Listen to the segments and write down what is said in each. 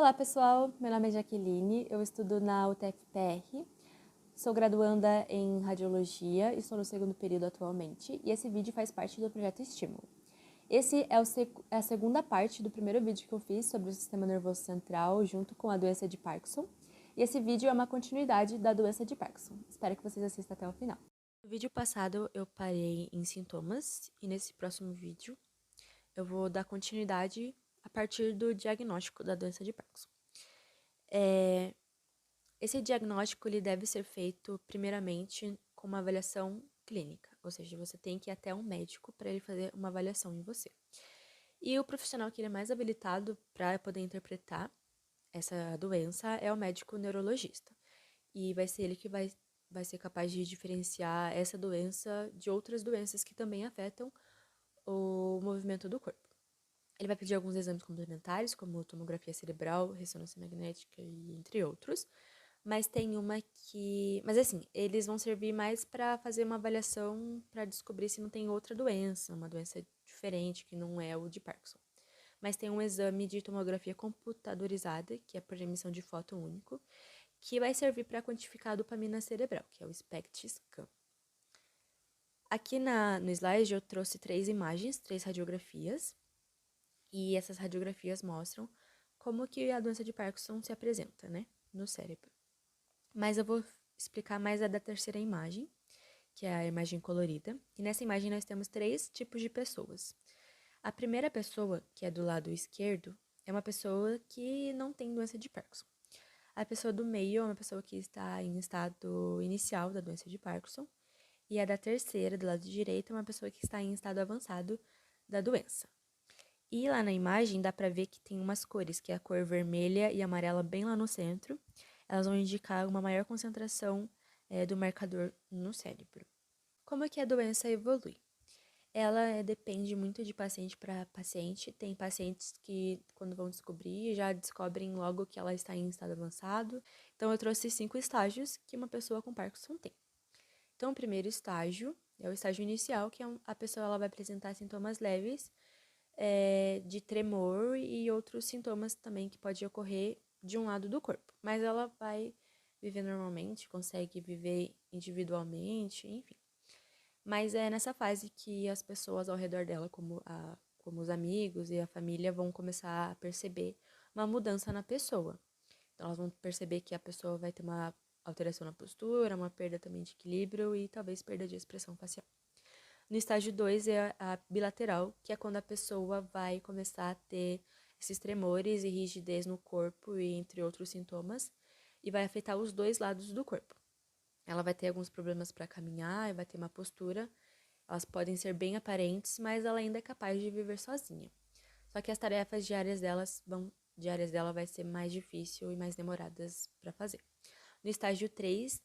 Olá pessoal, meu nome é Jaqueline, eu estudo na UTFPR, sou graduanda em Radiologia e estou no segundo período atualmente, e esse vídeo faz parte do projeto Estímulo. Esse é a segunda parte do primeiro vídeo que eu fiz sobre o sistema nervoso central junto com a doença de Parkinson, e esse vídeo é uma continuidade da doença de Parkinson. Espero que vocês assistam até o final. No vídeo passado eu parei em sintomas, e nesse próximo vídeo eu vou dar continuidade a partir do diagnóstico da doença de Parkinson. Esse diagnóstico ele deve ser feito primeiramente com uma avaliação clínica, ou seja, você tem que ir até um médico para ele fazer uma avaliação em você. E o profissional que ele é mais habilitado para poder interpretar essa doença é o médico neurologista. E vai ser ele que vai ser capaz de diferenciar essa doença de outras doenças que também afetam o movimento do corpo. Ele vai pedir alguns exames complementares, como tomografia cerebral, ressonância magnética e entre outros. Mas tem uma que... Mas assim, eles vão servir mais para fazer uma avaliação para descobrir se não tem outra doença, uma doença diferente que não é o de Parkinson. Mas tem um exame de tomografia computadorizada, que é por emissão de foto único, que vai servir para quantificar a dopamina cerebral, que é o SPECT-scan. Aqui no slide eu trouxe 3 imagens, 3 radiografias, e essas radiografias mostram como que a doença de Parkinson se apresenta, né, no cérebro. Mas eu vou explicar mais a da terceira imagem, que é a imagem colorida. E nessa imagem nós temos 3 tipos de pessoas. A primeira pessoa, que é do lado esquerdo, é uma pessoa que não tem doença de Parkinson. A pessoa do meio é uma pessoa que está em estado inicial da doença de Parkinson. E a da terceira, do lado direito, é uma pessoa que está em estado avançado da doença. E lá na imagem dá para ver que tem umas cores, que é a cor vermelha e amarela bem lá no centro. Elas vão indicar uma maior concentração do marcador no cérebro. Como é que a doença evolui? Ela depende muito de paciente para paciente. Tem pacientes que, quando vão descobrir, já descobrem logo que ela está em estado avançado. Então, eu trouxe 5 estágios que uma pessoa com Parkinson tem. Então, o primeiro estágio é o estágio inicial, que a pessoa ela vai apresentar sintomas leves de tremor e outros sintomas também que pode ocorrer de um lado do corpo. Mas ela vai viver normalmente, consegue viver individualmente, enfim. Mas é nessa fase que as pessoas ao redor dela, como os amigos e a família, vão começar a perceber uma mudança na pessoa. Então, elas vão perceber que a pessoa vai ter uma alteração na postura, uma perda também de equilíbrio e talvez perda de expressão facial. No estágio 2 é a bilateral, que é quando a pessoa vai começar a ter esses tremores e rigidez no corpo e entre outros sintomas, e vai afetar os dois lados do corpo. Ela vai ter alguns problemas para caminhar, vai ter uma postura, elas podem ser bem aparentes, mas ela ainda é capaz de viver sozinha. Só que as tarefas diárias dela vai ser mais difícil e mais demoradas para fazer. No estágio 3,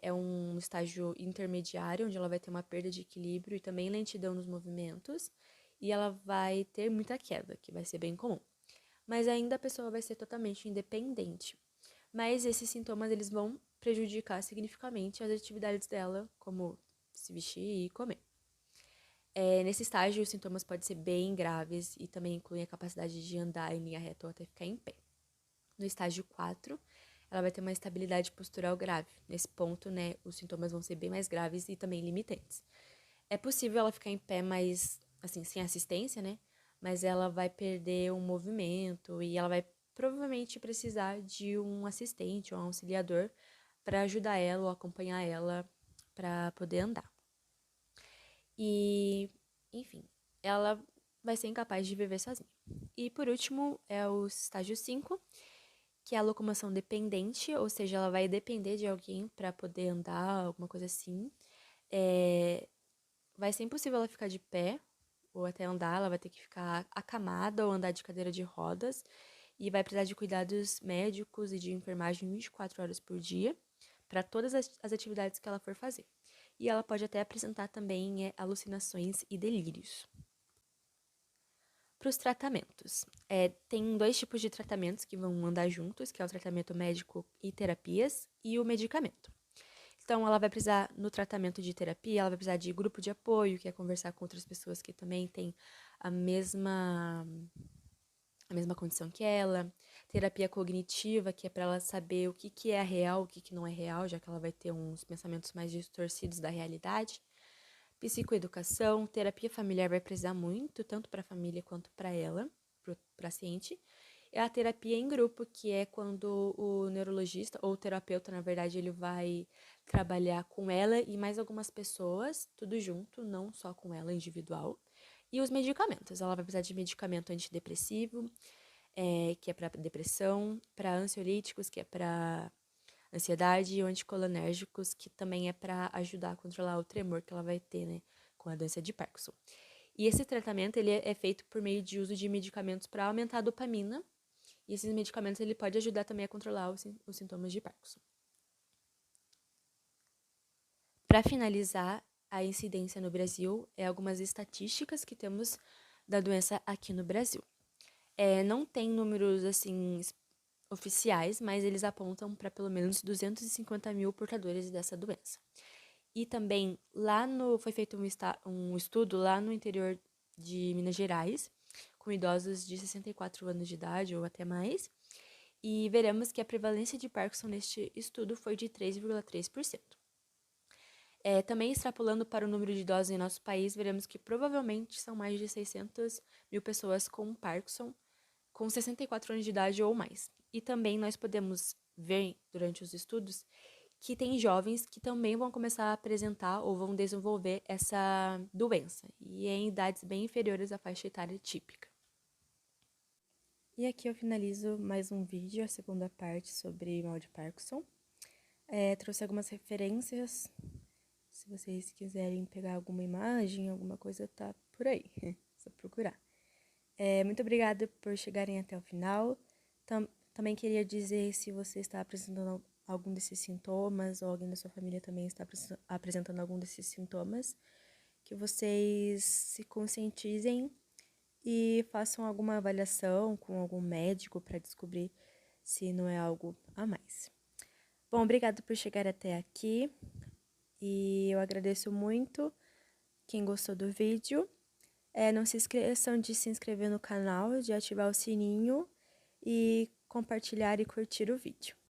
é um estágio intermediário, onde ela vai ter uma perda de equilíbrio e também lentidão nos movimentos, e ela vai ter muita queda, que vai ser bem comum. Mas ainda a pessoa vai ser totalmente independente. Mas esses sintomas eles vão prejudicar significativamente as atividades dela, como se vestir e comer. Nesse estágio, os sintomas podem ser bem graves e também incluem a capacidade de andar em linha reta ou até ficar em pé. No estágio 4, ela vai ter uma estabilidade postural grave. Nesse ponto, né, os sintomas vão ser bem mais graves e também limitantes. É possível ela ficar em pé, mas, assim, sem assistência, né? Mas ela vai perder o movimento e ela vai provavelmente precisar de um assistente ou um auxiliador para ajudar ela ou acompanhar ela para poder andar. E, enfim, ela vai ser incapaz de viver sozinha. E por último, é o estágio 5, que é a locomoção dependente, ou seja, ela vai depender de alguém para poder andar, alguma coisa assim. Vai ser impossível ela ficar de pé ou até andar, ela vai ter que ficar acamada ou andar de cadeira de rodas e vai precisar de cuidados médicos e de enfermagem 24 horas por dia para todas as atividades que ela for fazer. E ela pode até apresentar também alucinações e delírios. Para os tratamentos, tem 2 tipos de tratamentos que vão andar juntos, que é o tratamento médico e terapias e o medicamento. Então, ela vai precisar, no tratamento de terapia, ela vai precisar de grupo de apoio, que é conversar com outras pessoas que também têm a mesma condição que ela. terapia cognitiva, que é para ela saber o que é real, o que não é real, já que ela vai ter uns pensamentos mais distorcidos da realidade. Psicoeducação, terapia familiar vai precisar muito, tanto para a família quanto para ela, para o paciente. É a terapia em grupo, que é quando o neurologista, ou o terapeuta, na verdade, ele vai trabalhar com ela e mais algumas pessoas, tudo junto, não só com ela, individual. E os medicamentos, ela vai precisar de medicamento antidepressivo, que é para depressão, para ansiolíticos, que é para ansiedade, e anticolinérgicos, que também é para ajudar a controlar o tremor que ela vai ter, né, com a doença de Parkinson. E esse tratamento ele é feito por meio de uso de medicamentos para aumentar a dopamina, e esses medicamentos ele pode ajudar também a controlar os sintomas de Parkinson. Para finalizar, a incidência no Brasil é algumas estatísticas que temos da doença aqui no Brasil. Não tem números assim oficiais, mas eles apontam para pelo menos 250 mil portadores dessa doença. E também foi feito um estudo lá no interior de Minas Gerais, com idosos de 64 anos de idade ou até mais, e veremos que a prevalência de Parkinson neste estudo foi de 3,3%. Também extrapolando para o número de idosos em nosso país, veremos que provavelmente são mais de 600 mil pessoas com Parkinson, com 64 anos de idade ou mais. E também nós podemos ver, durante os estudos, que tem jovens que também vão começar a apresentar ou vão desenvolver essa doença, e em idades bem inferiores à faixa etária típica. E aqui eu finalizo mais um vídeo, a segunda parte sobre mal de Parkinson. Trouxe algumas referências, se vocês quiserem pegar alguma imagem, alguma coisa, tá por aí, é só procurar. Muito obrigada por chegarem até o final. Também queria dizer, se você está apresentando algum desses sintomas, ou alguém da sua família também está apresentando algum desses sintomas, que vocês se conscientizem e façam alguma avaliação com algum médico para descobrir se não é algo a mais. Bom, obrigada por chegar até aqui, e eu agradeço muito quem gostou do vídeo. Não se esqueçam de se inscrever no canal, de ativar o sininho e compartilhar e curtir o vídeo.